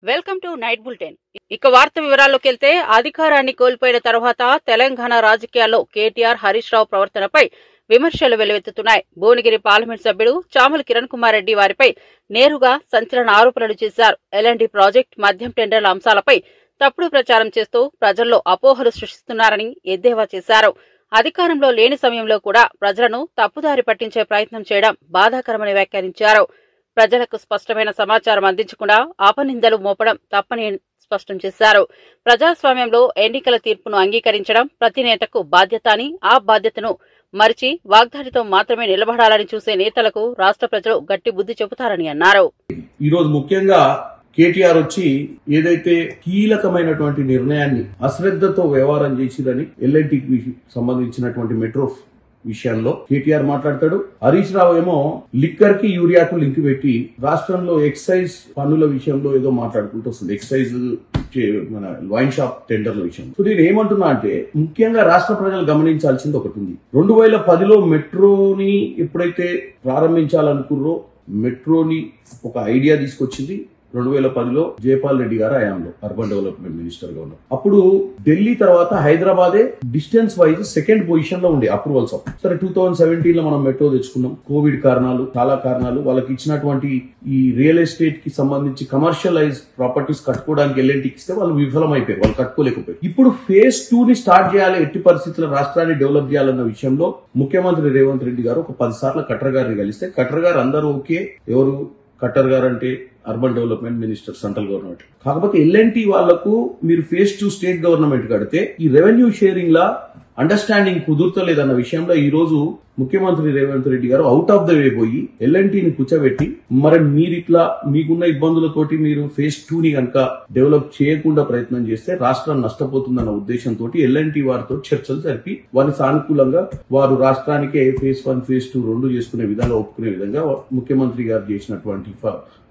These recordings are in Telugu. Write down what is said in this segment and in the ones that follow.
Welcome to night bulletin. ఇక వార్త వివరాల్లోకి వెళ్తే అధికారాన్ని కోల్పోయిన తర్వాత తెలంగాణ రాజకీయాల్లో కేటీఆర్ హరీష్ రావు ప్రవర్తనపై విమర్శలు వెల్లువెత్తుతున్నాయి. భువనగిరి పార్లమెంట్ సభ్యుడు చామల కిరణ్ కుమార్ రెడ్డి వారిపై నేరుగా సంచలన ఆరోపణలు చేశారు. ఎల్ఎండి ప్రాజెక్టు మద్యం టెండర్ల అంశాలపై తప్పుడు ప్రచారం చేస్తూ ప్రజల్లో అపోహలు సృష్టిస్తున్నారని ఎద్దేవా చేశారు. అధికారంలో లేని సమయంలో కూడా ప్రజలను తప్పుదారి పట్టించే ప్రయత్నం చేయడం బాధాకరమని వ్యాఖ్యానించారు. ప్రజలకు స్పష్టమైన సమాచారం అందించకుండా అపనిందలు మోపడం తప్పని స్పష్టం చేశారు. ప్రజాస్వామ్యంలో ఎన్నికల తీర్పును అంగీకరించడం ప్రతి నేతకు బాధ్యత అని, ఆ బాధ్యతను మరిచి వాగ్దాడితో మాత్రమే నిలబడాలని చూసే నేతలకు రాష్ట్ర ప్రజలు గట్టి బుద్ధి చెబుతారని అన్నారు. ఈ రోజు ముఖ్యంగా కేటీఆర్ వచ్చి ఏదైతే కీలకమైనటువంటి నిర్ణయాన్ని అశ్రద్ధతో వ్యవహారం చేసిరని ఎల్ఎన్టీకి సంబంధించినటువంటి మెట్రో విషయంలో కేటీఆర్ మాట్లాడతాడు. హరీష్ రావు ఏమో లిక్కర్ కి యూరియాకు లింక్ పెట్టి రాష్ట్రంలో ఎక్సైజ్ పన్నుల విషయంలో ఏదో మాట్లాడుకుంటూ వస్తుంది. ఎక్సైజ్ మన వైన్ షాప్ టెండర్ల విషయం. సో నేను ఏమంటున్నా అంటే ముఖ్యంగా రాష్ట్ర ప్రజలు గమనించాల్సింది ఒకటి ఉంది. 2010లో మెట్రోని ఎప్పుడైతే ప్రారంభించాలనుకుర్రో మెట్రోని ఒక ఐడియా తీసుకొచ్చింది 2010లో జయపాల్ రెడ్డి గారు హయాంలో అర్బన్ డెవలప్మెంట్ మినిస్టర్ గా ఉన్నారు. అప్పుడు ఢిల్లీ తర్వాత హైదరాబాదే డిస్టెన్స్ వైజ్ సెకండ్ పొజిషన్ లో ఉండే అప్రూవల్స్. సరే 2017లో మనం మెట్రో తెచ్చుకున్నాం. కోవిడ్ కారణాలు, చాలా కారణాలు, వాళ్ళకి ఇచ్చినటువంటి ఈ రియల్ ఎస్టేట్ కి సంబంధించి కమర్షియలైజ్ ప్రాపర్టీస్ కట్టుకోవడానికి ఎల్ఎన్టీకి ఇస్తే వాళ్ళు విఫలమైపోయారు, వాళ్ళు కట్టుకోలేకపోయారు. ఇప్పుడు ఫేజ్ 2 ని స్టార్ట్ చేయాలి, ఎట్టి పరిస్థితుల్లో రాష్ట్రాన్ని డెవలప్ చేయాలన్న విషయంలో ముఖ్యమంత్రి రేవంత్ రెడ్డి గారు ఒక 10 సార్లు ఖట్టర్ గారిని కలిస్తే ఖట్టర్ గారు అందరూ ఓకే. ఎవరు ఖట్టర్ గారు అంటే urban development minister, central government. కాకపోతే ఎల్ఎన్టీ వాళ్లకు మీరు ఫేజ్ 2 స్టేట్ గవర్నమెంట్ కడితే ఈ రెవెన్యూ షేరింగ్ లా అండర్స్టాండింగ్ కుదురుతలేదన్న విషయంలో ఈ రోజు ముఖ్యమంత్రి రేవంత్ రెడ్డి గారు అవుట్ ఆఫ్ ద వే పోయి ఎల్ఎన్టీని కూర్చోబెట్టి మరి మీరిట్లా మీకున్న ఇబ్బందులతోటి మీరు ఫేజ్ 2 ని కనుక డెవలప్ చేయకుండా ప్రయత్నం చేస్తే రాష్ట్రం నష్టపోతుందన్న ఉద్దేశంతో ఎల్ఎన్టీ వారితో చర్చలు జరిపి వారిని సానుకూలంగా వారు రాష్ట్రానికే ఫేజ్ 1 ఫేజ్ 2 రెండు చేసుకునే విధంగా ఒప్పుకునే విధంగా ముఖ్యమంత్రి గారు చేసినటువంటి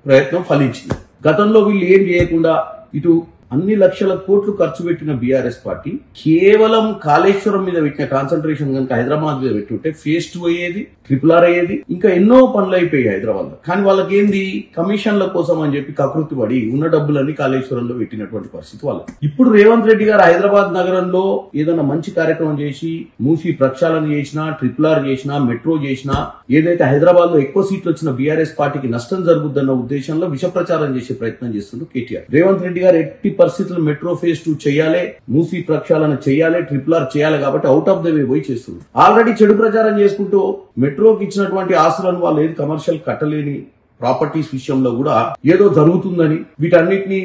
ప్రయత్నం ఫలించింది. గతంలో వీళ్ళు ఏం చేయకుండా ఇటు అన్ని లక్షల కోట్లు ఖర్చు పెట్టిన బీఆర్ఎస్ పార్టీ కేవలం కాళేశ్వరం మీద పెట్టిన కాన్సన్ట్రేషన్ కనుక హైదరాబాద్ మీద పెట్టుంటే ఫేజ్ 2 అయ్యేది, RRR అయ్యేది, ఇంకా ఎన్నో పనులు అయిపోయాయి హైదరాబాద్ లో. కానీ వాళ్ళకి ఏంది కమిషన్ల కోసం అని చెప్పి కకృతి పడి ఉన్న డబ్బులన్నీ కాళేశ్వరంలో పెట్టినటువంటి పరిస్థితి వాళ్ళకి. ఇప్పుడు రేవంత్ రెడ్డి గారు హైదరాబాద్ నగరంలో ఏదైనా మంచి కార్యక్రమం చేసి మూసి ప్రక్షాళన చేసినా, RRR చేసినా, మెట్రో చేసినా, ఏదైతే హైదరాబాద్ లో ఎక్కువ సీట్లు వచ్చిన బీఆర్ఎస్ పార్టీకి నష్టం జరుగుద్దన్న ఉద్దేశంలో విష ప్రచారం చేసే ప్రయత్నం చేస్తున్నారు కేటీఆర్. రేవంత్ రెడ్డి గారు ఎట్టి పరిస్థితులు మెట్రో ఫేజ్ 2 చేయాలి, మూసి ప్రక్షాళన చేయాలి, RRR చేయాలి కాబట్టి అవుట్ ఆఫ్ ద వే పోయి చేస్తుంది. ఆల్రెడీ చెడు ప్రచారం చేసుకుంటూ మెట్రోకి ఇచ్చినటువంటి ఆస్తులను వాళ్ళు ఏది కమర్షియల్ కట్టలేని ప్రాపర్టీస్ విషయంలో కూడా ఏదో జరుగుతుందని, వీటన్నిటిని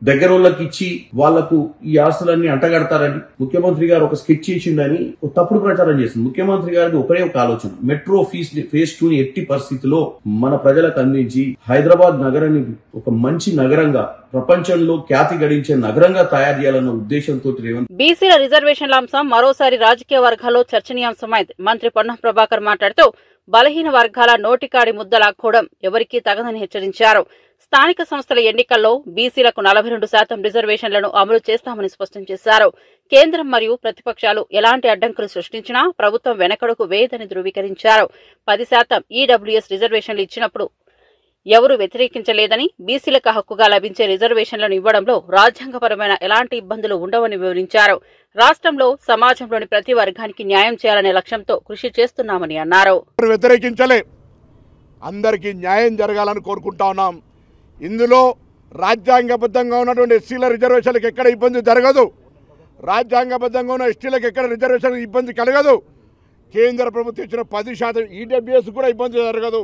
దగ్గరోళ్ళకి ఇచ్చి వాళ్లకు ఈ ఆస్తులన్నీ అంటగడతారని ముఖ్యమంత్రి గారు ఒక స్కెచ్ చేసిందని తప్పుడు ప్రచారం చేసింది. ముఖ్యమంత్రి గారికి ఒకే ఒక ఆలోచన, మెట్రో ఫేజ్ 2 ని ఎట్టి పరిస్థితిలో మన ప్రజలకు అందించి హైదరాబాద్ నగరాన్ని ఒక మంచి నగరంగా, ప్రపంచంలో ఖ్యాతి గడించే నగరంగా తయారు చేయాలన్న ఉద్దేశంతో బీసీల రిజర్వేషన్ల అంశం మరోసారి రాజకీయ వర్గాల్లో చర్చనీయాంశమైంది. మంత్రి పొన్నం ప్రభాకర్ మాట్లాడుతూ బలహీన వర్గాల నోటికాడి ముద్ద లాక్కోవడం ఎవరికీ తగదని హెచ్చరించారు. స్థానిక సంస్థల ఎన్నికల్లో బీసీలకు 42% రిజర్వేషన్లను అమలు చేస్తామని స్పష్టం చేశారు. కేంద్రం మరియు ప్రతిపక్షాలు ఎలాంటి అడ్డంకులు సృష్టించినా ప్రభుత్వం వెనకడుగు వేయదని ధృవీకరించారు. 10% ఈడబ్ల్యూఎస్ రిజర్వేషన్లు ఇచ్చినప్పుడు ఎవరూ వ్యతిరేకించలేదని, బీసీలకు హక్కుగా లభించే రిజర్వేషన్లను ఇవ్వడంలో రాజ్యాంగపరమైన ఎలాంటి ఇబ్బందులు ఉండవని వివరించారు. రాష్ట్రంలో సమాజంలోని ప్రతి వర్గానికి న్యాయం చేయాలనే లక్ష్యంతో కృషి చేస్తున్నామని అన్నారు. వ్యతిరేకించలే, అందరికీ న్యాయం జరగాలని కోరుకుంటా ఉన్నాం. ఇందులో రాజ్యాంగబద్ధంగా ఉన్నటువంటి ఎస్సీల రిజర్వేషన్లకు ఎక్కడ ఇబ్బంది జరగదు, రాజ్యాంగబద్ధంగా ఉన్న ఎస్టీలకు ఎక్కడ రిజర్వేషన్ ఇబ్బంది కలగదు. కేంద్ర ప్రభుత్వం ఇచ్చిన 10% ఈడబ్ల్యూఎస్ కూడా ఇబ్బంది జరగదు.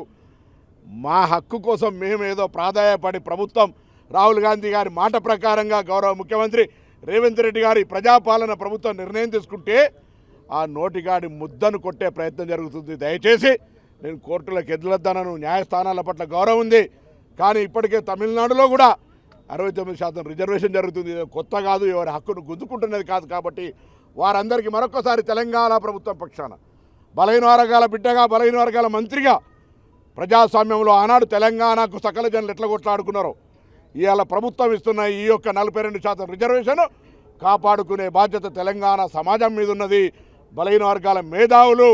మా హక్కు కోసం మేము ఏదో ప్రాధాయపడి ప్రభుత్వం రాహుల్ గాంధీ గారి మాట ప్రకారంగా గౌరవ ముఖ్యమంత్రి రేవంత్ రెడ్డి గారి ప్రజాపాలన ప్రభుత్వం నిర్ణయం తీసుకుంటే ఆ నోటిగాడి ముద్దను కొట్టే ప్రయత్నం జరుగుతుంది. దయచేసి నేను కోర్టులకు ఎదులొద్దనను, న్యాయస్థానాల పట్ల గౌరవం ఉంది. కానీ ఇప్పటికే తమిళనాడులో కూడా 69% రిజర్వేషన్ జరుగుతుంది. కొత్త కాదు, ఎవరి హక్కును గుంజుకుంటున్నది కాదు. కాబట్టి వారందరికీ మరొకసారి తెలంగాణ ప్రభుత్వం పక్షాన బలహీన వర్గాల బిడ్డగా, బలహీన వర్గాల మంత్రిగా, ప్రజాస్వామ్యంలో ఆనాడు తెలంగాణకు సకల జనులు ఎట్లా కొట్లాడుకున్నారో ఇవాళ ప్రభుత్వం ఇస్తున్న ఈ యొక్క 42% రిజర్వేషన్ కాపాడుకునే బాధ్యత తెలంగాణ సమాజం మీద ఉన్నది. బలహీన వర్గాల మేధావులు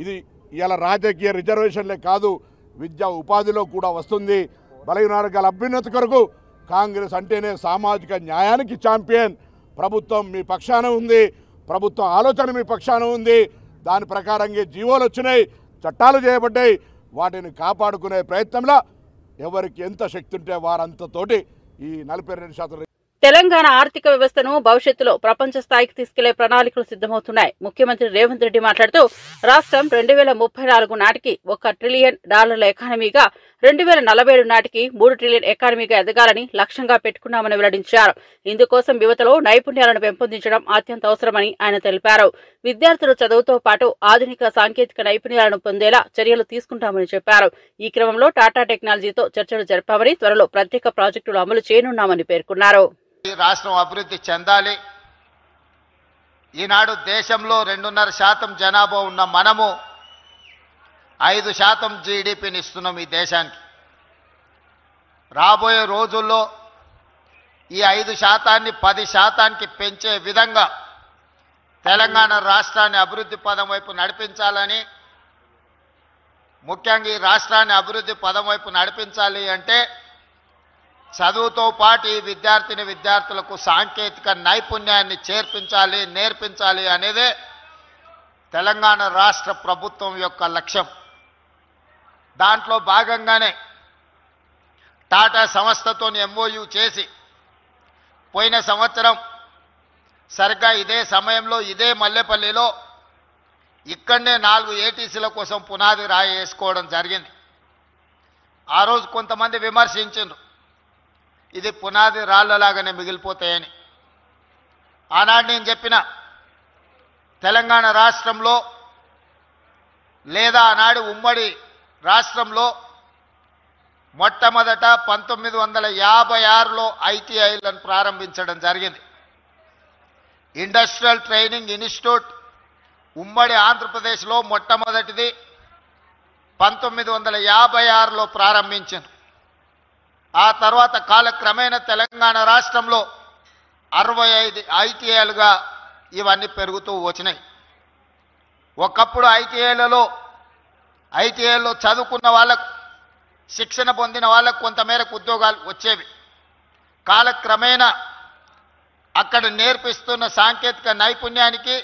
ఇది ఇవాళ రాజకీయ రిజర్వేషన్లే కాదు, విద్యా ఉపాధిలో కూడా వస్తుంది. బలహీన వర్గాల అభ్యున్నతి కొరకు కాంగ్రెస్ అంటేనే సామాజిక న్యాయానికి ఛాంపియన్. ప్రభుత్వం మీ పక్షాన ఉంది, ప్రభుత్వం ఆలోచన మీ పక్షాన ఉంది. దాని ప్రకారంగా జీవోలు వచ్చినాయి, చట్టాలు చేయబడ్డాయి. వాటిని కాపాడుకునే ప్రయత్నంలో ఎవరికి ఎంత శక్తి ఉంటే వారంతతోటి ఈ 42% తెలంగాణ ఆర్థిక వ్యవస్థను భవిష్యత్తులో ప్రపంచ స్థాయికి తీసుకెళ్లే ప్రణాళికలు సిద్దమవుతున్నాయి. ముఖ్యమంత్రి రేవంత్ రెడ్డి మాట్లాడుతూ రాష్ట్రం 2034 నాటికి $1 ట్రిలియన్ ఎకానమీగా, 2047 నాటికి $3 ట్రిలియన్ ఎకానమీగా ఎదగాలని లక్ష్యంగా పెట్టుకున్నామని వెల్లడించారు. ఇందుకోసం యువతలో నైపుణ్యాలను పెంపొందించడం అత్యంత అవసరమని ఆయన తెలిపారు. విద్యార్థులు చదువుతో పాటు ఆధునిక సాంకేతిక నైపుణ్యాలను పొందేలా చర్యలు తీసుకుంటామని చెప్పారు. ఈ క్రమంలో టాటా టెక్నాలజీతో చర్చలు జరిపామని, త్వరలో ప్రత్యేక ప్రాజెక్టులు అమలు చేయనున్నామని పేర్కొన్నారు. రాష్ట్రం అభివృద్ధి చెందాలి. ఈనాడు దేశంలో 2.5% జనాభా ఉన్న మనము 5% జీడీపీని ఇస్తున్నాం ఈ దేశానికి. రాబోయే రోజుల్లో ఈ 5%ని 10%కి పెంచే విధంగా తెలంగాణ రాష్ట్రాన్ని అభివృద్ధి పదం వైపు నడిపించాలని, ముఖ్యంగా ఈ రాష్ట్రాన్ని అభివృద్ధి పదం వైపు నడిపించాలి అంటే చదువుతో పాటు ఈ విద్యార్థులకు సాంకేతిక నైపుణ్యాన్ని నేర్పించాలి అనేదే తెలంగాణ రాష్ట్ర ప్రభుత్వం యొక్క లక్ష్యం. దాంట్లో భాగంగానే టాటా సంస్థతో ఎంఓయూ చేసి పోయిన సంవత్సరం సరిగ్గా ఇదే సమయంలో ఇదే మల్లెపల్లిలో ఇక్కడనే 4 ఏటీసీల కోసం పునాది రాయి వేసుకోవడం జరిగింది. ఆ రోజు కొంతమంది విమర్శించారు, ఇది పునాది రాళ్లలాగానే మిగిలిపోతాయని. ఆనాడు నేను చెప్పిన తెలంగాణ రాష్ట్రంలో లేదా ఆనాడు ఉమ్మడి రాష్ట్రంలో మొట్టమొదట 1956లో ఐటీఐలను ప్రారంభించడం జరిగింది. ఇండస్ట్రియల్ ట్రైనింగ్ ఇన్స్టిట్యూట్ ఉమ్మడి ఆంధ్రప్రదేశ్లో మొట్టమొదటిది 1956లో ప్రారంభించారు. ఆ తర్వాత కాలక్రమేణా తెలంగాణ రాష్ట్రంలో 65 ఐటీఐలుగా ఇవన్నీ పెరుగుతూ వచ్చినాయి. ఒకప్పుడు ఐటీఐలో చదువుకున్న వాళ్ళకు, శిక్షణ పొందిన వాళ్ళకు కొంతమేరకు ఉద్యోగాలు వచ్చేవి. కాలక్రమేణా అక్కడ నేర్పిస్తున్న సాంకేతిక నైపుణ్యానికి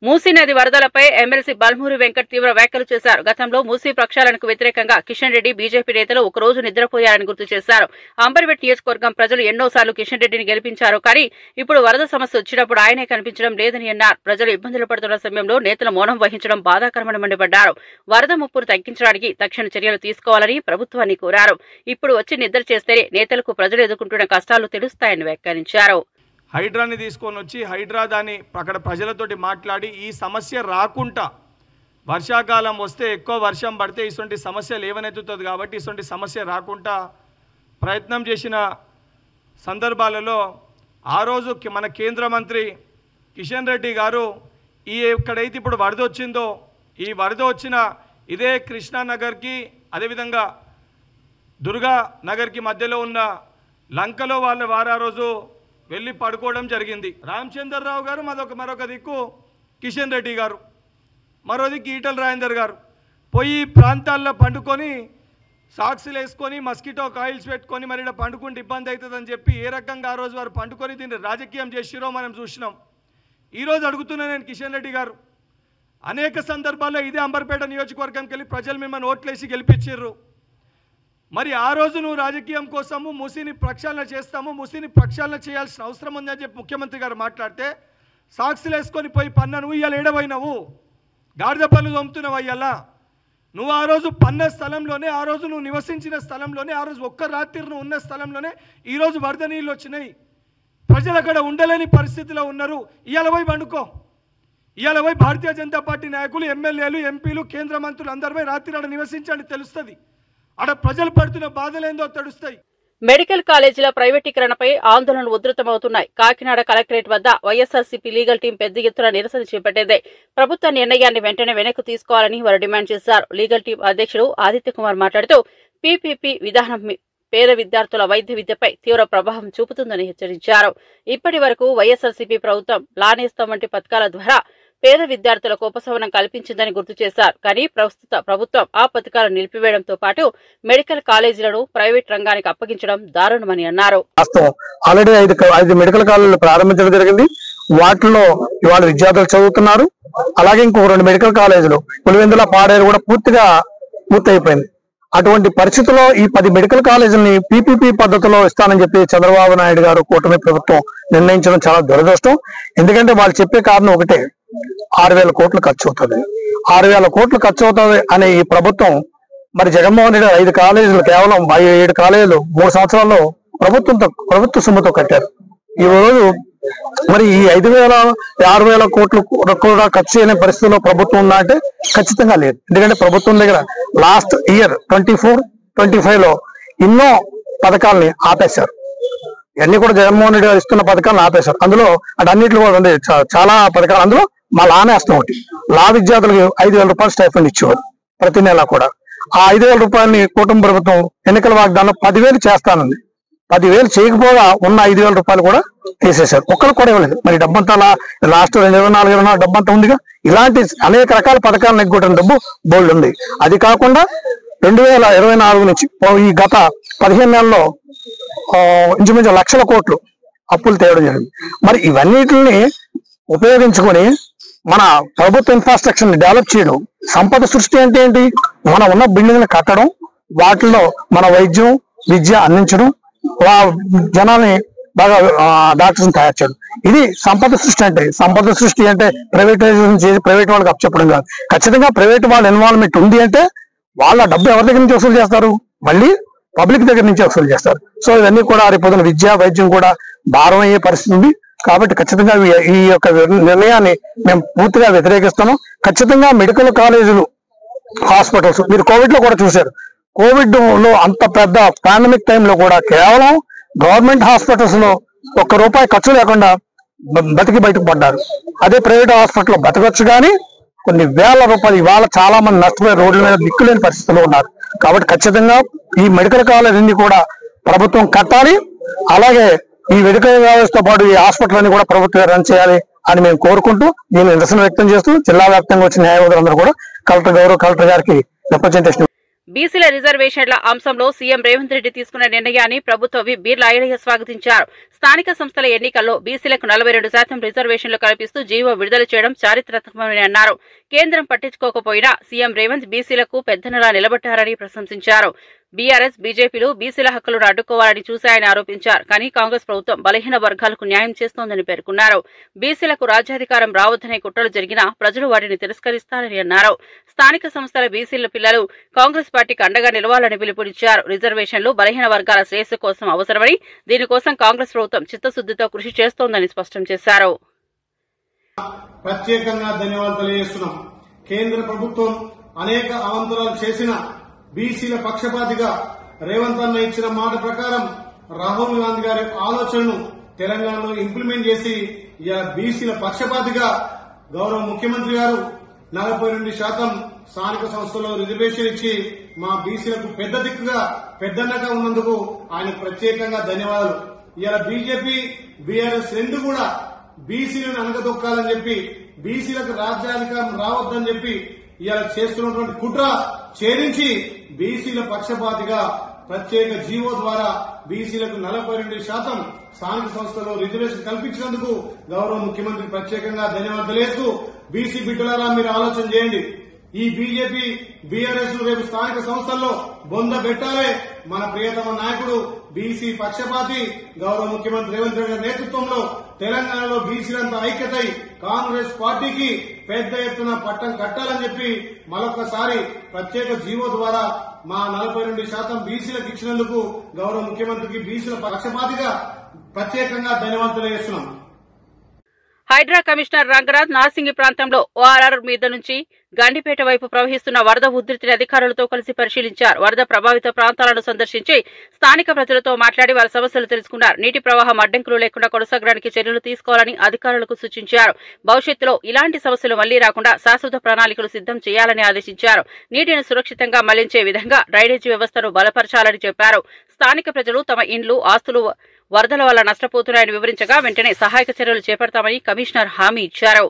మూసీ నది వరదలపై ఎమ్మెల్సీ బల్మూరి వెంకట్ తీవ్ర వ్యాఖ్యలు చేశారు. గతంలో మూసీ ప్రక్షాళనకు వ్యతిరేకంగా కిషన్ రెడ్డి, బీజేపీ నేతలు ఒకరోజు నిద్రపోయారని గుర్తు చేశారు. అంబర్పేట నియోజకవర్గం ప్రజలు ఎన్నోసార్లు కిషన్ రెడ్డిని గెలిపించారు, కానీ ఇప్పుడు వరద సమస్య వచ్చినప్పుడు ఆయనే కనిపించడం లేదని అన్నారు. ప్రజలు ఇబ్బందులు పడుతున్న సమయంలో నేతలు మౌనం వహించడం బాధాకరమని మండిపడ్డారు. వరద ముప్పును తగ్గించడానికి తక్షణ చర్యలు తీసుకోవాలని ప్రభుత్వాన్ని కోరారు. ఇప్పుడు వచ్చి నిద్ర చేస్తేనే నేతలకు ప్రజలు ఎదుర్కొంటున్న కష్టాలు తెలుస్తాయని వ్యాఖ్యానించారు. హైడ్రాని తీసుకొని వచ్చి దాన్ని అక్కడ ప్రజలతోటి మాట్లాడి ఈ సమస్య రాకుండా, వర్షాకాలం వస్తే ఎక్కువ వర్షం పడితే ఇటువంటి సమస్య లేవనెత్తుతుంది కాబట్టి ఇటువంటి సమస్య రాకుండా ప్రయత్నం చేసిన సందర్భాలలో ఆ రోజు మన కేంద్ర మంత్రి కిషన్ రెడ్డి గారు ఎక్కడైతే ఇప్పుడు వరద వచ్చిందో ఈ వరద వచ్చిన ఇదే కృష్ణానగర్కి, అదేవిధంగా దుర్గా నగర్కి మధ్యలో ఉన్న లంకలో వారు ఆ రోజు వెళ్ళి పడుకోవడం జరిగింది. రామచంద్రరావు గారు మరొక దిక్కు కిషన్ రెడ్డి గారు, మరో దిక్కు ఈటల రాజేందర్ గారు పోయి ప్రాంతాల్లో పండుకొని సాక్స్లు వేసుకొని మస్కిటో కాయిల్స్ పెట్టుకొని మరి పండుకుంటే ఇబ్బంది అవుతుందని చెప్పి ఏ రకంగా ఆ రోజు వారు పండుకొని దీన్ని రాజకీయం చేసిరో మనం చూసినాం. ఈరోజు అడుగుతున్నా నేను, కిషన్ రెడ్డి గారు అనేక సందర్భాల్లో ఇదే అంబర్పేట నియోజకవర్గంకి వెళ్ళి ప్రజలు మిమ్మల్ని ఓట్లేసి గెలిపించారు. మరి ఆ రోజు నువ్వు రాజకీయం కోసము మూసీని ప్రక్షాళన చేస్తాము, మూసీని ప్రక్షాళన చేయాల్సిన అవసరం ఉందని చెప్పి ముఖ్యమంత్రి గారు మాట్లాడితే సాక్స్లు వేసుకొని పోయి పన్న నువ్వు ఇవాళ ఏడవైనావు, గాడిద పనులు తోముతున్నావు. అయ్యాలా నువ్వు ఆ రోజు పన్న స్థలంలోనే, ఆ రోజు నువ్వు నివసించిన స్థలంలోనే, ఆ రోజు ఒక్క రాత్రి నువ్వు ఉన్న స్థలంలోనే ఈరోజు వరద నీళ్ళు వచ్చినాయి. ప్రజలు అక్కడ ఉండలేని పరిస్థితిలో ఉన్నారు. ఇవాళ పోయి పండుకో, ఇవాళ పోయి భారతీయ జనతా పార్టీ నాయకులు, ఎమ్మెల్యేలు, ఎంపీలు, కేంద్ర మంత్రులు అందరూ పోయి రాత్రి ఆడ నివసించండి, తెలుస్తుంది ఆడ ప్రజలు పడుతున్న బాధలేందో తెలుస్తాయి. మెడికల్ కాలేజీల ప్రైవేటీకరణపై ఆందోళనలు ఉధృతమవుతున్నాయి. కాకినాడ కలెక్టరేట్ వద్ద వైఎస్ఆర్సీపీ లీగల్ టీం పెద్ద ఎత్తున నిరసన చేపట్టింది. ప్రభుత్వ నిర్ణయాన్ని వెంటనే వెనక్కి తీసుకోవాలని వారు డిమాండ్ చేశారు. లీగల్ టీం అధ్యక్షుడు ఆదిత్య కుమార్ మాట్లాడుతూ పీపీపీ విధానం పేద విద్యార్థుల వైద్య విద్యపై తీవ్ర ప్రభావం చూపుతుందని హెచ్చరించారు. ఇప్పటి వరకు వైఎస్ఆర్సీపీ ప్రభుత్వం లానేస్తం వంటి పథకాల ద్వారా పేద విద్యార్థులకు ఉపశమనం కల్పించిందని గుర్తు చేశారు. కానీ ప్రస్తుత ప్రభుత్వం ఆ పథకాలను నిలిపివేయడంతో పాటు మెడికల్ కాలేజీలను ప్రైవేట్ రంగానికి అప్పగించడం దారుణమని అన్నారు. ఆల్రెడీ 5 మెడికల్ కాలేజీలు ప్రారంభించడం జరిగింది. వాటిలో ఇవాళ విద్యార్థులు చదువుతున్నారు. అలాగే ఇంకో 2 మెడికల్ కాలేజీలు పులివెందుల, పాడేరు కూడా పూర్తయిపోయింది. అటువంటి పరిస్థితుల్లో ఈ 10 మెడికల్ కాలేజీలని పీపీపీ పద్ధతిలో ఇస్తానని చెప్పి చంద్రబాబు నాయుడు గారు కూటమి ప్రభుత్వం నిర్ణయించడం చాలా దురదృష్టం. ఎందుకంటే వాళ్ళు చెప్పే కారణం ఒకటే, 6,000 కోట్లు ఖర్చు అవుతుంది. 6,000 కోట్లు ఖర్చు అవుతుంది అనే ఈ ప్రభుత్వం మరి జగన్మోహన్ రెడ్డి 5 కాలేజీలు కేవలం 7 కాలేజీలు 3 సంవత్సరాల్లో ప్రభుత్వ సొమ్ముతో కట్టారు. ఈ రోజు మరి ఈ 6,000 కోట్లు కూడా ఖర్చు చేయని పరిస్థితిలో ప్రభుత్వం ఉందా అంటే ఖచ్చితంగా లేదు. ఎందుకంటే ప్రభుత్వం దగ్గర లాస్ట్ ఇయర్ 24-25 లో ఎన్నో పథకాలని ఆపేశారు. ఇవన్నీ కూడా జగన్మోహన్ రెడ్డి గారు ఇస్తున్న పథకాలను ఆపేశారు. అందులో అన్నింటిలో కూడా ఉంది చాలా పథకాలు. అందులో మా లానేస్తాం ఒకటి, లా విద్యార్థులకు 5,000 రూపాయలు స్టైఫండ్ ఇచ్చేవారు ప్రతి నెల కూడా. ఆ 5,000 రూపాయలని కూటమి ప్రభుత్వం ఎన్నికల వాగ్దానం 10,000 చేస్తానంది. 10,000 చేయకపోగా ఉన్న 5,000 రూపాయలు కూడా తీసేశారు. ఒక్కరు కూడా ఇవ్వలేదు. మరి డబ్బంతా లాస్ట్ 2024 డబ్బంతా ఉందిగా. ఇలాంటి అనేక రకాల పథకాలు నెగ్గొట్టిన డబ్బు బోల్డ్ ఉంది. అది కాకుండా 2024 నుంచి ఈ గత 15 నెలల్లో ఇంచుమించు లక్షల కోట్లు అప్పులు తేవడం జరిగింది. మరి ఇవన్నిటిని ఉపయోగించుకొని మన ప్రభుత్వ ఇన్ఫ్రాస్ట్రక్చర్ ని డెవలప్ చేయడం, సంపద సృష్టి అంటే ఏంటి, మన ఉన్న బిల్డింగ్ని కట్టడం, వాటిల్లో మన వైద్యం విద్య అందించడం, జనాల్ని బాగా డాక్టర్స్ తయారు చేయడం, ఇది సంపద సృష్టి అంటే. సంపద సృష్టి అంటే ప్రైవేటైజేషన్ చేసి ప్రైవేట్ వాళ్ళకి అప్పచెప్పడం కాదు. ఖచ్చితంగా ప్రైవేట్ వాళ్ళ ఇన్వాల్వ్మెంట్ ఉంది అంటే వాళ్ళ డబ్బు ఎవరి దగ్గర నుంచి వసూలు చేస్తారు, మళ్ళీ పబ్లిక్ దగ్గర నుంచి వసూలు చేస్తారు. సో ఇవన్నీ కూడా రేపొద్దున విద్య వైద్యం కూడా భారం అయ్యే పరిస్థితి ఉంది. కాబట్టి ఖచ్చితంగా ఈ యొక్క నిర్ణయాన్ని మేము పూర్తిగా వ్యతిరేకిస్తున్నాం. ఖచ్చితంగా మెడికల్ కాలేజీలు, హాస్పిటల్స్ మీరు కోవిడ్ లో కూడా చూశారు. కోవిడ్ లో అంత పెద్ద పాండమిక్ టైంలో కూడా కేవలం గవర్నమెంట్ హాస్పిటల్స్ లో ₹1 ఖర్చు లేకుండా బయటకు పడ్డారు. అదే ప్రైవేట్ హాస్పిటల్లో బతకొచ్చు కానీ కొన్ని వేల రూపాయలు ఇవాళ చాలా మంది నష్టపోయే రోడ్ల మీద దిక్కులేని పరిస్థితుల్లో ఉన్నారు. కాబట్టి ఖచ్చితంగా ఈ మెడికల్ కాలేజీని కూడా ప్రభుత్వం కట్టాలి. అలాగే ఈ మెడికల్ కాలేజ్తో పాటు ఈ హాస్పిటల్ అన్ని కూడా ప్రభుత్వం రన్ చేయాలి అని మేము కోరుకుంటూ దీన్ని నిరసన వ్యక్తం చేస్తూ జిల్లా వ్యాప్తంగా వచ్చిన న్యాయవాదులందరూ కూడా గౌరవ కలెక్టర్ గారికి రిప్రజెంటేషన్. బీసీల రిజర్వేషన్ల అంశంలో సీఎం రేవంత్ రెడ్డి తీసుకున్న నిర్ణయాన్ని ప్రభుత్వ విప్ బీర్లా ఐలయ్య స్వాగతించారు. స్థానిక సంస్థల ఎన్నికల్లో బీసీలకు 42% రిజర్వేషన్లు కల్పిస్తూ జీవో విడుదల చేయడం చారిత్రాత్మకమని అన్నారు. కేంద్రం పట్టించుకోకపోయినా సీఎం రేవంత్ బీసీలకు పెద్దనలా నిలబడ్డారని ప్రశంసించారు. బీఆర్ఎస్, బీజేపీలు బీసీల హక్కులను అడ్డుకోవాలని చూశాయని ఆరోపించారు. కానీ కాంగ్రెస్ ప్రభుత్వం బలహీన వర్గాలకు న్యాయం చేస్తోందని పేర్కొన్నారు. బీసీలకు రాజ్యాధికారం రావద్దనే కుట్రలు జరిగినా ప్రజలు వాటిని తిరస్కరిస్తారని అన్నారు. స్థానిక సంస్థల బీసీల పిల్లలు కాంగ్రెస్ పార్టీకి అండగా నిలవాలని పిలుపునిచ్చారు. రిజర్వేషన్లు బలహీన వర్గాల శ్రేయస్సు కోసం అవసరమని, దీనికోసం కాంగ్రెస్ ప్రభుత్వం చిత్తశుద్దితో కృషి చేస్తోందని స్పష్టం చేశారు. ప్రత్యేకంగా ధన్యవాదాలు తెలియజేస్తున్నాం. కేంద్ర ప్రభుత్వం అనేక అవంతరాలు చేసిన బీసీల పక్షపాతిగా రేవంత్ అన్న ఇచ్చిన మాట ప్రకారం రాహుల్ గాంధీ గారి ఆలోచనను తెలంగాణలో ఇంప్లిమెంట్ చేసి ఇలా బీసీల పక్షపాతిగా గౌరవ ముఖ్యమంత్రి గారు 42% స్థానిక సంస్థల్లో రిజర్వేషన్ ఇచ్చి మా బీసీలకు పెద్ద దిక్కుగా పెద్దన్నగా ఉన్నందుకు ఆయన ప్రత్యేకంగా ధన్యవాదాలు. ఇలా బీజేపీ, బీఆర్ఎస్ రెండు కూడా బీసీలను అనగదొక్కాలని చెప్పి, బీసీలకు రాజ్యాధికారం రావద్దని చెప్పి ఇలా చేస్తున్నటువంటి కుట్ర ఛేదించి బీసీల పక్షపాతిగా ప్రత్యేక జీవో ద్వారా బీసీలకు 42% స్థానిక సంస్థల్లో రిజర్వేషన్ కల్పించినందుకు గౌరవ ముఖ్యమంత్రి ప్రత్యేకంగా ధన్యవాదాలు తెలియజేస్తూ, బీసీ బిడ్డలారా మీరు ఆలోచన చేయండి. ఈ బీజేపీ, బీఆర్ఎస్ రేపు స్థానిక సంస్థల్లో బొంద పెట్టాలే. మన ప్రియతమ నాయకుడు బీసీ పక్షపాతి గౌరవ ముఖ్యమంత్రి రేవంత్ రెడ్డి గారి నేతృత్వంలో తెలంగాణలో బీసీలంతా ఐక్యతై కాంగ్రెస్ పార్టీకి పెద్ద ఎత్తున పట్టం కట్టాలని చెప్పి మరొకసారి ప్రత్యేక జీవో ద్వారా మా 42% బీసీలకు ఇచ్చినందుకు గౌరవ ముఖ్యమంత్రికి బీసీల పక్షపాతిగా ప్రత్యేకంగా ధన్యవాదాలు తెలియజేస్తున్నాం. హైడ్రా కమిషనర్ రంగరాజ్ నార్సింగి ప్రాంతంలో ఓఆర్ఆర్ మీద నుంచి గండిపేట వైపు ప్రవహిస్తున్న వరద ఉధృతిని అధికారులతో కలిసి పరిశీలించారు. వరద ప్రభావిత ప్రాంతాలను సందర్శించి స్థానిక ప్రజలతో మాట్లాడి వారి సమస్యలు తెలుసుకున్నారు. నీటి ప్రవాహం అడ్డంకులు లేకుండా కొనసాగడానికి చర్యలు తీసుకోవాలని అధికారులకు సూచించారు. భవిష్యత్తులో ఇలాంటి సమస్యలు మళ్లీ రాకుండా శాశ్వత ప్రణాళికలు సిద్దం చేయాలని ఆదేశించారు. నీటిని సురక్షితంగా మళ్లించే విధంగా డ్రైనేజీ వ్యవస్థను బలపరచాలని చెప్పారు. స్థానిక ప్రజలు తమ ఇండ్లు, ఆస్తులు వరదల వల్ల నష్టపోతున్నాయని వివరించగా వెంటనే సహాయక చర్యలు చేపడతామని కమిషనర్ హామీ ఇచ్చారు.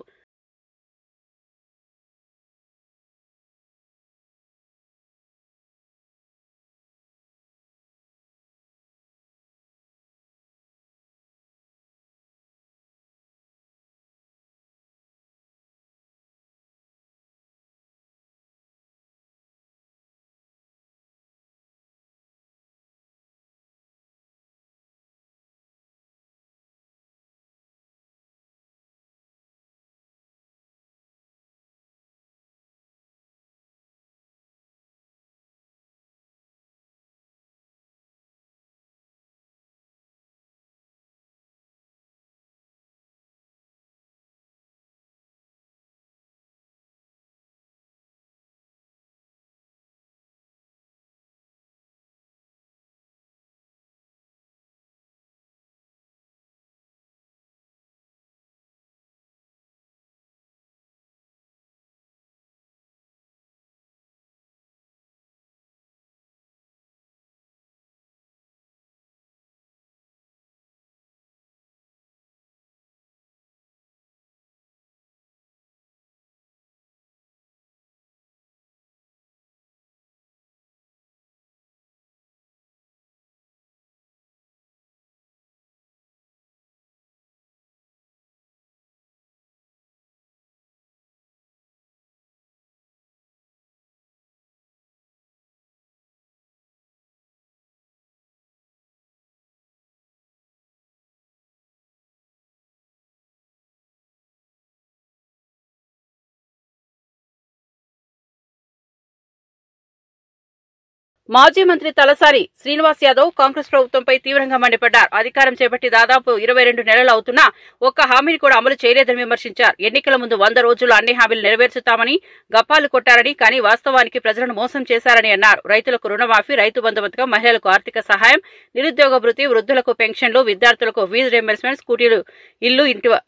మాజీ మంత్రి తలసాని శ్రీనివాస్ యాదవ్ కాంగ్రెస్ ప్రభుత్వంపై తీవ్రంగా మండిపడ్డారు. అధికారం చేపట్టి దాదాపు 22 నెలలు అవుతున్నా ఒక్క హామీని కూడా అమలు చేయలేదని విమర్శించారు. ఎన్నికల ముందు 100 రోజుల్లో అన్ని హామీలు నెరవేర్చుతామని గప్పాలు కొట్టారని, కానీ వాస్తవానికి ప్రజలను మోసం చేశారని అన్నారు. రైతులకు రుణమాఫీ, రైతు బంధు పథకం, మహిళలకు ఆర్థిక సహాయం, నిరుద్యోగ భృతి, వృద్ధులకు పెన్షన్లు, విద్యార్థులకు ఫీజు రియంబర్స్మెంట్, స్కూటీలు, ఇల్లు,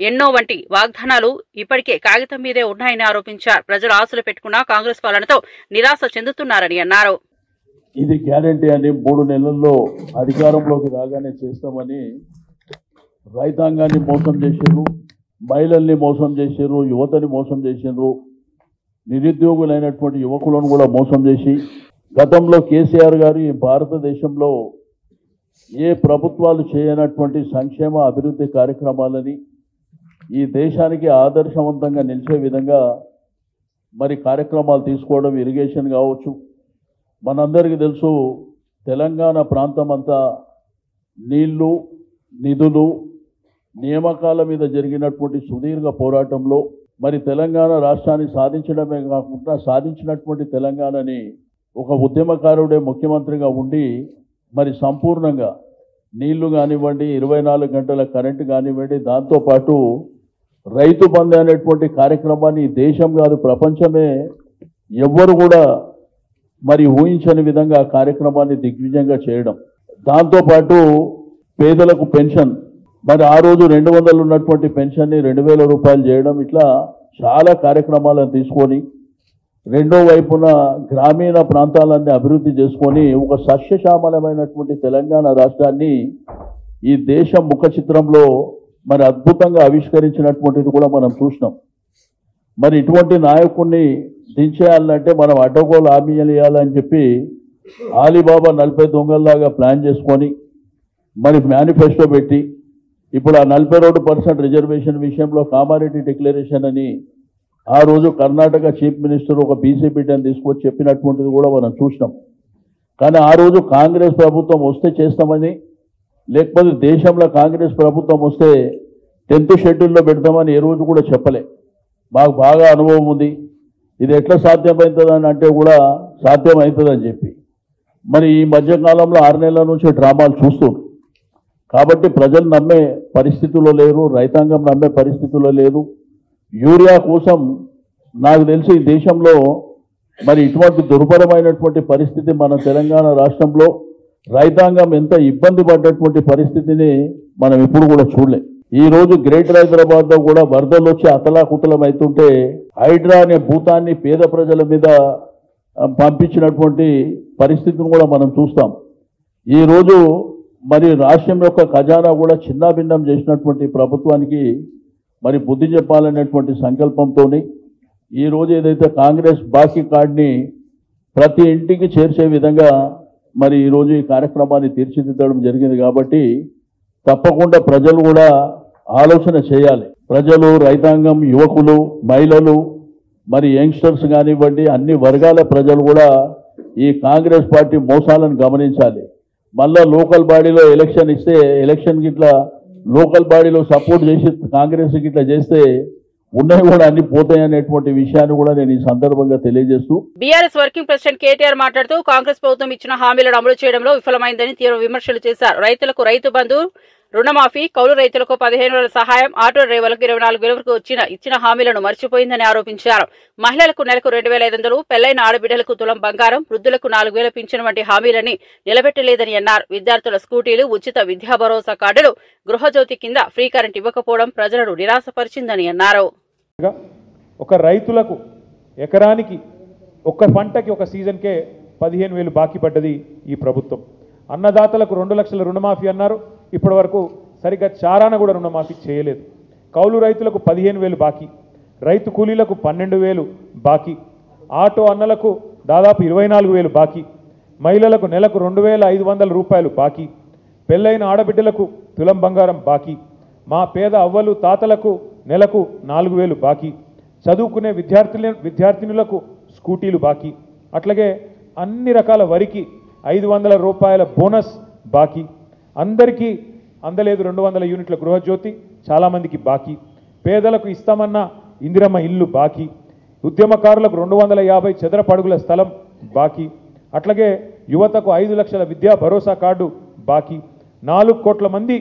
ఎన్నో వంటి వాగ్దానాలు ఇప్పటికే కాగితం మీదే ఉన్నాయని ఆరోపించారు. ప్రజలు ఆశలు పెట్టుకున్నా కాంగ్రెస్ పాలనతో నిరాశ చెందుతున్నారని అన్నారు. ఇది గ్యారంటీ అని 3 నెలల్లో అధికారంలోకి రాగానే చేస్తామని రైతాంగాన్ని మోసం చేశారు, మహిళల్ని మోసం చేశారు, యువతని మోసం చేశారు, నిరుద్యోగులైనటువంటి యువకులను కూడా మోసం చేసి గతంలో కేసీఆర్ గారు ఈ భారతదేశంలో ఏ ప్రభుత్వాలు చేయనటువంటి సంక్షేమ అభివృద్ధి కార్యక్రమాలని ఈ దేశానికి ఆదర్శవంతంగా నిలిచే విధంగా మరి కార్యక్రమాలు తీసుకోవడం, ఇరిగేషన్ కావచ్చు. మనందరికీ తెలుసు తెలంగాణ ప్రాంతం అంతా నీళ్లు, నిధులు, నియామకాల మీద జరిగినటువంటి సుదీర్ఘ పోరాటంలో మరి తెలంగాణ రాష్ట్రాన్ని సాధించడమే కాకుండా సాధించినటువంటి తెలంగాణని ఒక ఉద్యమకారుడే ముఖ్యమంత్రిగా ఉండి మరి సంపూర్ణంగా నీళ్లు కానివ్వండి, 24 గంటల కరెంటు కానివ్వండి, దాంతోపాటు రైతు బంధు అనేటువంటి కార్యక్రమాన్ని దేశం కాదు ప్రపంచమే ఎవ్వరు కూడా మరి ఊహించని విధంగా ఆ కార్యక్రమాన్ని దిగ్విజయంగా చేయడం, దాంతోపాటు పేదలకు పెన్షన్ మరి ఆ రోజు 200 ఉన్నటువంటి పెన్షన్ని 2000 రూపాయలు చేయడం, ఇట్లా చాలా కార్యక్రమాలను తీసుకొని రెండో వైపున గ్రామీణ ప్రాంతాలన్నీ అభివృద్ధి చేసుకొని ఒక సస్యశ్యామలమైనటువంటి తెలంగాణ రాష్ట్రాన్ని ఈ దేశం ముఖ చిత్రంలో మరి అద్భుతంగా ఆవిష్కరించినటువంటిది కూడా మనం చూసినాం. మరి ఇటువంటి నాయకుడిని దించేయాలంటే మనం అడ్డగోలు హామీలు ఇవ్వాలని చెప్పి ఆలీబాబా 40 దొంగల్లాగా ప్లాన్ చేసుకొని మరి మేనిఫెస్టో పెట్టి ఇప్పుడు ఆ 42% రిజర్వేషన్ విషయంలో కామారెడ్డి డిక్లరేషన్ అని ఆ రోజు కర్ణాటక చీఫ్ మినిస్టర్ ఒక బీసీ బిడ్డని తీసుకొచ్చి చెప్పినటువంటిది కూడా మనం చూసినాం. కానీ ఆ రోజు కాంగ్రెస్ ప్రభుత్వం వస్తే చేస్తామని, లేకపోతే దేశంలో కాంగ్రెస్ ప్రభుత్వం వస్తే 10th షెడ్యూల్లో పెడతామని ఏ రోజు కూడా చెప్పలే. మాకు బాగా అనుభవం ఉంది, ఇది ఎట్లా సాధ్యమవుతుందని అంటే కూడా సాధ్యమవుతుందని చెప్పి మరి ఈ మధ్యకాలంలో 6 నెలల నుంచి డ్రామాలు చూస్తున్నారు. కాబట్టి ప్రజలు నమ్మే పరిస్థితుల్లో లేరు, రైతాంగం నమ్మే పరిస్థితుల్లో లేదు. యూరియా కోసం నాకు తెలిసి ఈ దేశంలో మరి ఇటువంటి దుర్భరమైనటువంటి పరిస్థితి మన తెలంగాణ రాష్ట్రంలో రైతాంగం ఎంత ఇబ్బంది పడ్డటువంటి పరిస్థితిని మనం ఎప్పుడు కూడా చూడలే. ఈ రోజు గ్రేటర్ హైదరాబాద్లో కూడా వరదలు వచ్చి అతలాకుతలం అవుతుంటే హైడ్రా అనే భూతాన్ని పేద ప్రజల మీద పంపించినటువంటి పరిస్థితిని కూడా మనం చూస్తాం. ఈరోజు మరి రాష్ట్రం యొక్క ఖజానా కూడా చిన్నాభిన్నం చేసినటువంటి ప్రభుత్వానికి మరి బుద్ధి చెప్పాలనేటువంటి సంకల్పంతో ఈరోజు ఏదైతే కాంగ్రెస్ బాకీ కార్డుని ప్రతి ఇంటికి చేర్చే విధంగా మరి ఈరోజు ఈ కార్యక్రమాన్ని తీర్చిదిద్దడం జరిగింది. కాబట్టి తప్పకుండా ప్రజలు కూడా ఆలోచన చేయాలి. ప్రజలు, రైతాంగం, యువకులు, మహిళలు, మరి యంగ్స్టర్స్ కానివ్వండి, అన్ని వర్గాల ప్రజలు కూడా ఈ కాంగ్రెస్ పార్టీ మోసాలను గమనించాలి. మళ్ళా లోకల్ బాడీలో ఎలక్షన్ ఇస్తే ఎలక్షన్కి ఇట్లా లోకల్ బాడీలో సపోర్ట్ చేసి కాంగ్రెస్కి ఇట్లా చేస్తే ఉన్నాయి కూడా అన్ని పోతాయి అనేటువంటి విషయాన్ని కూడా నేను ఈ సందర్భంగా తెలియజేస్తూ బీఆర్ఎస్ వర్కింగ్ ప్రెసిడెంట్ కేటీఆర్ మాట్లాడుతూ కాంగ్రెస్ ప్రభుత్వం ఇచ్చిన హామీలను అమలు చేయడంలో విఫలమైందని తీవ్ర విమర్శలు చేశారు. రైతులకు రైతు బంధు, రుణమాఫీ, కౌలు రైతులకు 15,000 సహాయం, ఆటో డ్రైవర్లకు 24,000 వరకు ఇచ్చిన హామీలను మర్చిపోయిందని ఆరోపించారు. మహిళలకు నెలకు 2,500, పెళ్లైన ఆడబిడ్డలకు తులం బంగారం, వృద్ధులకు 4,000 పింఛన్ వంటి హామీలని నిలబెట్టలేదని అన్నారు. విద్యార్థుల స్కూటీలు, ఉచిత విద్యా భరోసా కార్డులు, గృహజ్యోతి కింద ఫ్రీ కరెంట్ ఇవ్వకపోవడం ప్రజలను నిరాశపరిచిందని అన్నారు. ఒక రైతులకు ఎకరానికి ఒక్క పంటకి ఒక సీజన్కే 15,000 బాకీ పడ్డది ఈ ప్రభుత్వం. అన్నదాతలకు 2 లక్షల రుణమాఫీ అన్నారు, ఇప్పటి వరకు సరిగ్గా చారాన కూడా రుణమాఫీ చేయలేదు. కౌలు రైతులకు 15,000 బాకీ, రైతు కూలీలకు 12,000 బాకీ, ఆటో అన్నలకు దాదాపు 24,000 బాకీ, మహిళలకు నెలకు 2,500 రూపాయలు బాకీ, పెళ్లైన ఆడబిడ్డలకు తులం బంగారం బాకీ, మా పేద అవ్వలు తాతలకు నెలకు 4,000 బాకీ, చదువుకునే విద్యార్థినులకు స్కూటీలు బాకీ, అట్లాగే అన్ని రకాల వరికి 500 రూపాయల బోనస్ బాకీ, అందరికీ అందలేదు 200 యూనిట్ల గృహజ్యోతి, చాలామందికి బాకీ, పేదలకు ఇస్తామన్న ఇందిరమ్మ ఇల్లు బాకీ, ఉద్యమకారులకు 250 చదరపు అడుగుల స్థలం బాకీ, అట్లాగే యువతకు 5 లక్షల విద్యా భరోసా కార్డు బాకీ, 4 కోట్ల మంది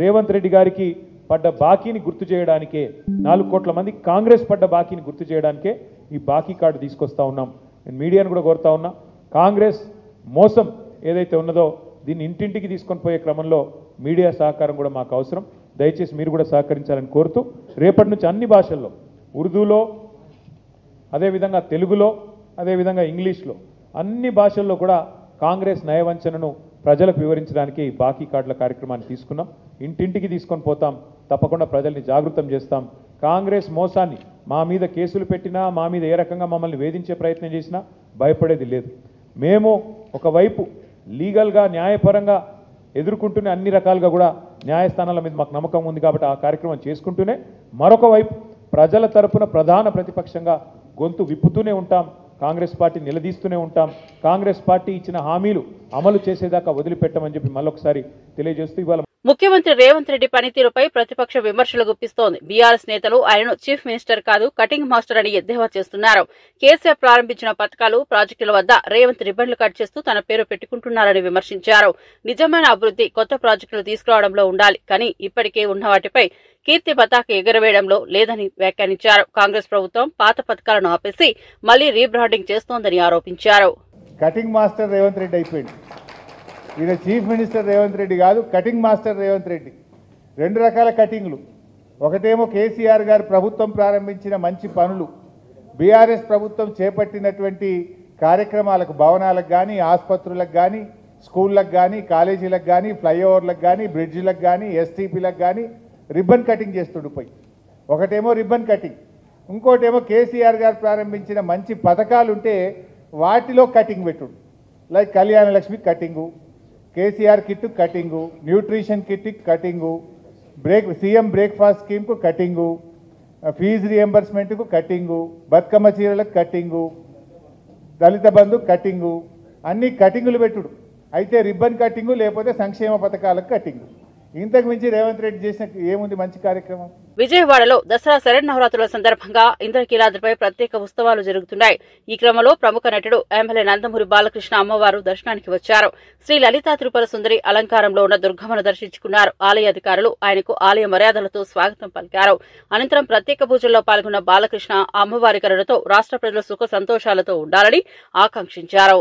రేవంత్ రెడ్డి గారికి పడ్డ బాకీని గుర్తు చేయడానికే, 4 కోట్ల మంది కాంగ్రెస్ పడ్డ బాకీని గుర్తు చేయడానికే ఈ బాకీ కార్డు తీసుకొస్తా ఉన్నాం. నేను మీడియాను కూడా కోరుతా ఉన్నా, కాంగ్రెస్ మోసం ఏదైతే ఉన్నదో దీన్ని ఇంటింటికి తీసుకొని పోయే క్రమంలో మీడియా సహకారం కూడా మాకు అవసరం. దయచేసి మీరు కూడా సహకరించాలని కోరుతూ రేపటి నుంచి అన్ని భాషల్లో, ఉర్దూలో, అదేవిధంగా తెలుగులో, అదేవిధంగా ఇంగ్లీష్లో, అన్ని భాషల్లో కూడా కాంగ్రెస్ నయవంచనను ప్రజలకు వివరించడానికి బాకీ కార్డుల కార్యక్రమాన్ని తీసుకున్నాం. ఇంటింటికి తీసుకొని పోతాం, తప్పకుండా ప్రజల్ని జాగృతం చేస్తాం. కాంగ్రెస్ మోసాన్ని మా మీద కేసులు పెట్టినా, మా మీద ఏ రకంగా మమ్మల్ని వేధించే ప్రయత్నం చేసినా భయపడేది లేదు. మేము ఒకవైపు లీగల్గా న్యాయపరంగా ఎదుర్కొంటూనే అన్ని రకాలుగా కూడా న్యాయస్థానాల మీద మాకు నమ్మకం ఉంది కాబట్టి ఆ కార్యక్రమం చేసుకుంటూనే, మరొక వైపు ప్రజల తరపున ప్రధాన ప్రతిపక్షంగా గొంతు విప్పుతూనే ఉంటాం, కాంగ్రెస్ పార్టీ నిలదీస్తూనే ఉంటాం. కాంగ్రెస్ పార్టీ ఇచ్చిన హామీలు అమలు చేసేదాకా వదిలిపెట్టమని చెప్పి మళ్ళొకసారి తెలియజేస్తూ ఇవాళ ముఖ్యమంత్రి రేవంత్ రెడ్డి పనితీరుపై ప్రతిపక్ష విమర్శలు గుప్పిస్తోంది. బీఆర్ఎస్ నేతలు ఆయనను చీఫ్ మినిస్టర్ కాదు కటింగ్ మాస్టర్ అని ఎద్దేవా చేస్తున్నారు. కేసీఆర్ ప్రారంభించిన పథకాలు, ప్రాజెక్టుల వద్ద రేవంత్ రిబ్బన్లు కట్ చేస్తూ తన పేరు పెట్టుకుంటున్నారని విమర్శించారు. నిజమైన అభివృద్ధి కొత్త ప్రాజెక్టులు తీసుకురావడంలో ఉండాలి, కానీ ఇప్పటికే ఉన్న వాటిపై కీర్తి పతాక ఎగరవేయడంలో లేదని వ్యాఖ్యానించారు. కాంగ్రెస్ ప్రభుత్వం పాత పథకాలను ఆపేసి మళ్లీ రీబ్రాండింగ్ చేస్తోందని ఆరోపించారు. కటింగ్ మాస్టర్ రేవంత్ రెడ్డి అయిపోయింది. ఈయన చీఫ్ మినిస్టర్ రేవంత్ రెడ్డి కాదు, కటింగ్ మాస్టర్ రేవంత్ రెడ్డి. 2 రకాల కటింగ్లు. ఒకటేమో కేసీఆర్ గారు ప్రభుత్వం ప్రారంభించిన మంచి పనులు, బీఆర్ఎస్ ప్రభుత్వం చేపట్టినటువంటి కార్యక్రమాలకు, భవనాలకు కానీ, ఆసుపత్రులకు కానీ, స్కూళ్ళకు కానీ, కాలేజీలకు కానీ, ఫ్లైఓవర్లకు కానీ, బ్రిడ్జిలకు కానీ, ఎస్టీపీలకు కానీ రిబ్బన్ కటింగ్ చేస్తుడు పోయి. ఒకటేమో రిబ్బన్ కటింగ్, ఇంకోటేమో కేసీఆర్ గారు ప్రారంభించిన మంచి పథకాలు ఉంటే వాటిలో కటింగ్ పెట్టుడు. Like Kalyana Lakshmi cutting, KCR kit cutting, nutrition kit cutting, CM breakfast స్కీమ్కు కటింగు, ఫీజు రియంబర్స్మెంట్కు కటింగు, బతుకమ్మ చీరలకు కటింగు, దళిత బంధు కటింగు, అన్ని కటింగులు పెట్టుడు. అయితే రిబ్బన్ కటింగు లేకపోతే సంక్షేమ పథకాలకు కటింగు. ఇంతకు మించి రేవంత్ రెడ్డి చేసిన ఏముంది మంచి కార్యక్రమం? విజయవాడలో దసరా శరన్నవరాత్రుల సందర్భంగా ఇంద్రకీలాద్రిపై ప్రత్యేక ఉత్సవాలు జరుగుతున్నాయి. ఈ క్రమంలో ప్రముఖ నటుడు ఎమ్మెల్యే నందమూరి బాలకృష్ణ అమ్మవారు దర్శనానికి వచ్చారు. శ్రీ లలితా త్రిపుర సుందరి అలంకారంలో ఉన్న దుర్గమ్మను దర్శించుకున్నారు. ఆలయ అధికారులు ఆయనకు ఆలయ మర్యాదలతో స్వాగతం పలికారు. అనంతరం ప్రత్యేక పూజల్లో పాల్గొన్న బాలకృష్ణ అమ్మవారి కరుణతో రాష్ట్ర ప్రజలు సుఖ సంతోషాలతో ఉండాలని ఆకాంక్షించారు.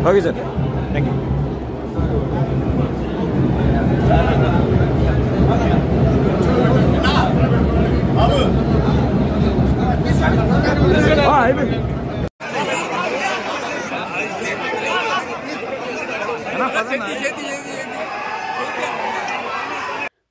Okay, sir. Thank you.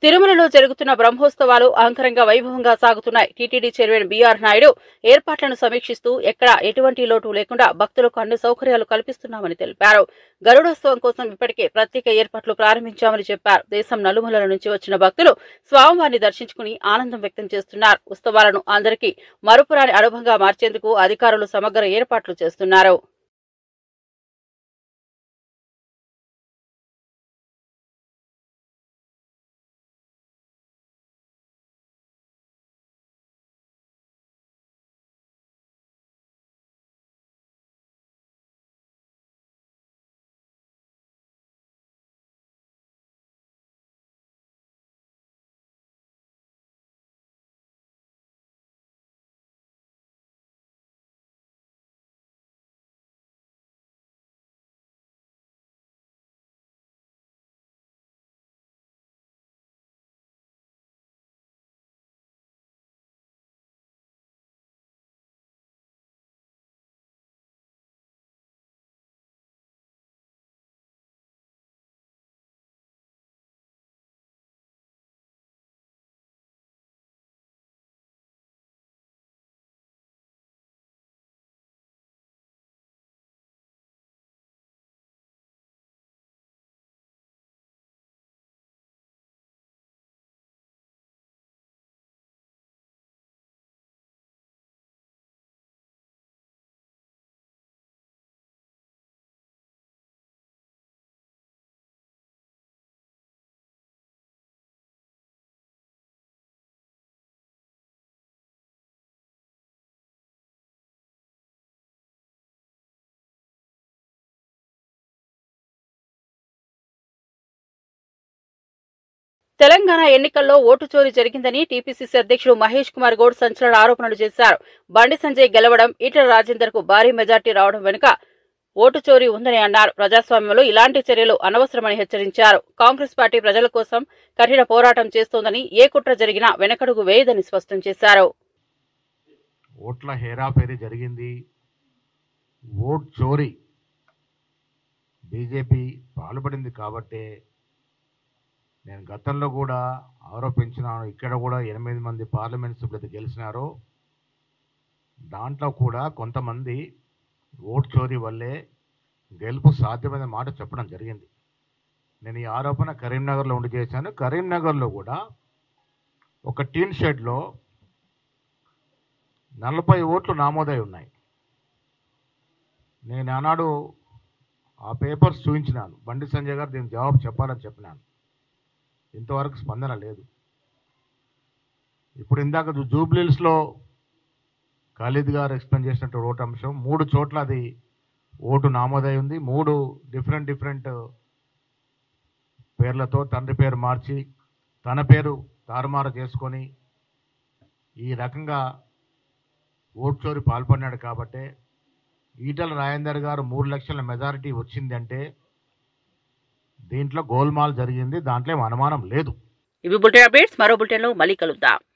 తిరుమలలో జరుగుతున్న బ్రహ్మోత్సవాలు అంగరంగ వైభవంగా సాగుతున్నాయి. టీటీడీ చైర్మన్ బీఆర్ నాయుడు ఏర్పాట్లను సమీక్షిస్తూ ఎక్కడా ఎటువంటి లోటు లేకుండా భక్తులకు అన్ని సౌకర్యాలు కల్పిస్తున్నామని తెలిపారు. గరుడోత్సవం కోసం ఇప్పటికే ప్రత్యేక ఏర్పాట్లు ప్రారంభించామని చెప్పారు. దేశం నలుమూలల నుంచి వచ్చిన భక్తులు స్వామివారిని దర్శించుకుని ఆనందం వ్యక్తం చేస్తున్నారు. ఉత్సవాలను అందరికీ మరుపురాని అనుభవంగా మార్చేందుకు అధికారులు సమగ్ర ఏర్పాట్లు చేస్తున్నారు. తెలంగాణ ఎన్నికల్లో ఓటు చోరీ జరిగిందని టీపీసీసీ అధ్యక్షుడు మహేష్ కుమార్ గౌడ్ సంచలన ఆరోపణలు చేశారు. బండి సంజయ్ గెలవడం, ఈటెల రాజేందర్ కు భారీ మెజార్టీ రావడం వెనుక ఓటు చోరీ ఉందని అన్నారు. ప్రజాస్వామ్యంలో ఇలాంటి చర్యలు అనవసరమని హెచ్చరించారు. కాంగ్రెస్ పార్టీ ప్రజల కోసం కఠిన పోరాటం చేస్తోందని, ఏ కుట్ర జరిగినా వెనకడుగు వేయదని స్పష్టం చేశారు. ఓట్ల హేరాఫేరీ జరిగింది, ఓట్ చోరీ బీజేపీ పాల్పడింది కాబట్టే నేను గతంలో కూడా ఆరోపించినాను. ఇక్కడ కూడా 8 మంది పార్లమెంట్ సభ్యులు గెలిచినారు. దాంట్లో కూడా కొంతమంది ఓట్ చోరీ వల్లే గెలుపు సాధ్యమైన మాట చెప్పడం జరిగింది. నేను ఈ ఆరోపణ కరీంనగర్లో ఉండి చేశాను. కరీంనగర్లో కూడా ఒక టీన్ షెడ్లో 40 ఓట్లు నామోదై ఉన్నాయి. నేను ఆనాడు ఆ పేపర్స్ చూపించినాను. బండి సంజయ్ గారు దీనికి జవాబు చెప్పాలని చెప్పినాను. ఇంతవరకు స్పందన లేదు. ఇప్పుడు ఇందాక జూబ్లీహిల్స్లో ఖాళీద్ గారు ఎక్స్ప్లెయిన్ చేసినట్టు ఓటు అంశం 3 చోట్ల అది ఓటు నామోదై ఉంది. 3 డిఫరెంట్ పేర్లతో తండ్రి పేరు మార్చి తన పేరు తారుమారు చేసుకొని ఈ రకంగా ఓటు చోరీ పాల్పడినాడు. కాబట్టే ఈటెల రాజేందర్ గారు 3 లక్షల మెజారిటీ వచ్చిందంటే దీంట్లో గోల్మాల్ జరిగింది, దాంట్లో అనుమానం లేదు. ఇవి బులెటిన్ అప్డేట్స్. మరో బులెటిన్లో మళ్ళీ కలుద్దాం.